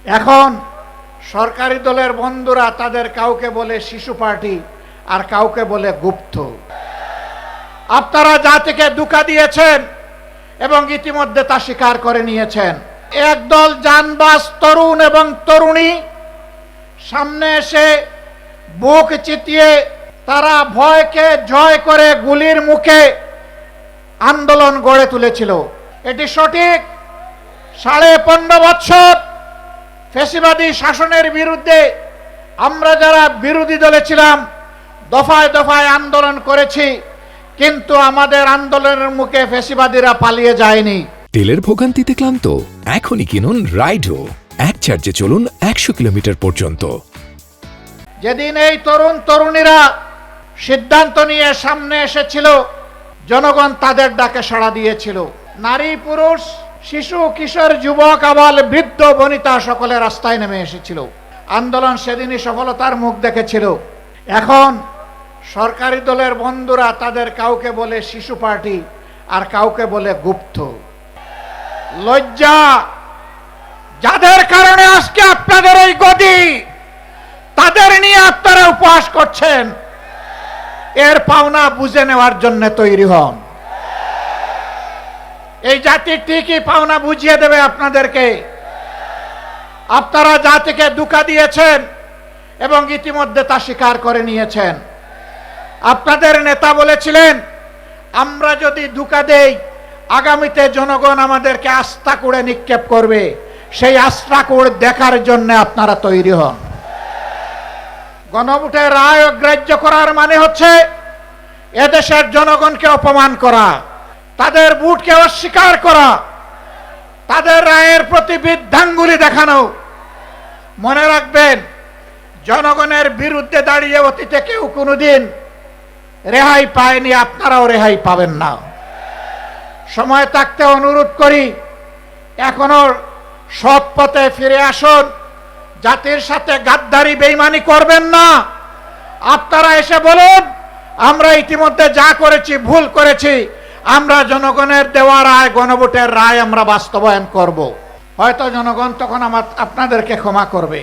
এখন সরকারি দলের বন্ধুরা তাদের কাউকে বলে শিশু পার্টি আর কাউকে বলে গুপ্ত। আপনারা জাতিকে ধোঁকা দিয়েছেন এবং ইতিমধ্যে তা স্বীকার করে নিয়েছেন। একদল জানবাজ তরুণ এবং তরুণী সামনে এসে বুক চিতিয়ে তারা ভয়কে জয় করে গুলির মুখে আন্দোলন গড়ে তুলেছিল। এটি সঠিক। 15.5 বছর ফ্যাসিবাদী শাসনের বিরুদ্ধে আমরা যারা বিরোধী দলে ছিলাম দফায় দফায় আন্দোলন করেছি, কিন্তু আমাদের আন্দোলনের মুখে ফ্যাসিবাদীরা পালিয়ে যায়নি। তেলের ভোগান্তিতে ক্লান্ত? এখনই কিনুন রাইডো, এক চার্জে চলুন 100 কিলোমিটার পর্যন্ত। যেদিন এই তরুণ তরুণীরা সিদ্ধান্ত নিয়ে সামনে এসেছিল, জনগণ তাদের ডাকে সাড়া দিয়েছিল। নারী পুরুষ শিশু কিশোর যুবক আবাল বৃদ্ধ বনিতা সকলে রাস্তায় নেমে এসেছিল। আন্দোলন সেদিনই সফলতার মুখ দেখেছিল। এখন সরকারি দলের বন্ধুরা তাদের কাউকে বলে শিশু পার্টি আর কাউকে বলে গুপ্ত। লজ্জা! যাদের কারণে আজকে আপনাদের এই গদি, তাদের নিয়ে আপনারা উপহাস করছেন। এর পাওনা বুঝে নেওয়ার জন্য তৈরি হন। এই জাতি ঠিকই পাওনা বুঝিয়ে দেবে আপনাদেরকে। আপনারা জাতিকে ধোঁকা দিয়েছেন এবং ইতিমধ্যে তা স্বীকার করে নিয়েছেন। আপনাদের নেতা বলেছিলেন, আমরা যদি ধোঁকা দেই আগামীতে জনগণ আমাদেরকে আস্থা করে নিক্ষেপ করবে। সেই আস্থা করে দেখার জন্য আপনারা তৈরি হন। গণভোটের রায় অগ্রাহ্য করার মানে হচ্ছে এদেশের জনগণকে অপমান করা, তাদের ভোটকে অস্বীকার করা, তাদের রায়ের প্রতি বৃদ্ধাঙ্গুলি দেখানো। মনে রাখবেন, জনগণের বিরুদ্ধে দাঁড়িয়ে অতীতে কেউ কোনোদিন রেহাই পায়নি, আপনারাও রেহাই পাবেন না। সময় থাকতে অনুরোধ করি, এখনো সৎ পথে ফিরে আসুন। জাতির সাথে গাদ্দারি বেইমানি করবেন না। আপনারা এসে বলুন, আমরা ইতিমধ্যে যা করেছি ভুল করেছি, আমরা জনগণের দেওয়া রায়, গণভোটের রায় আমরা বাস্তবায়ন করব। হয়তো জনগণ তখন আপনাদেরকে ক্ষমা করবে।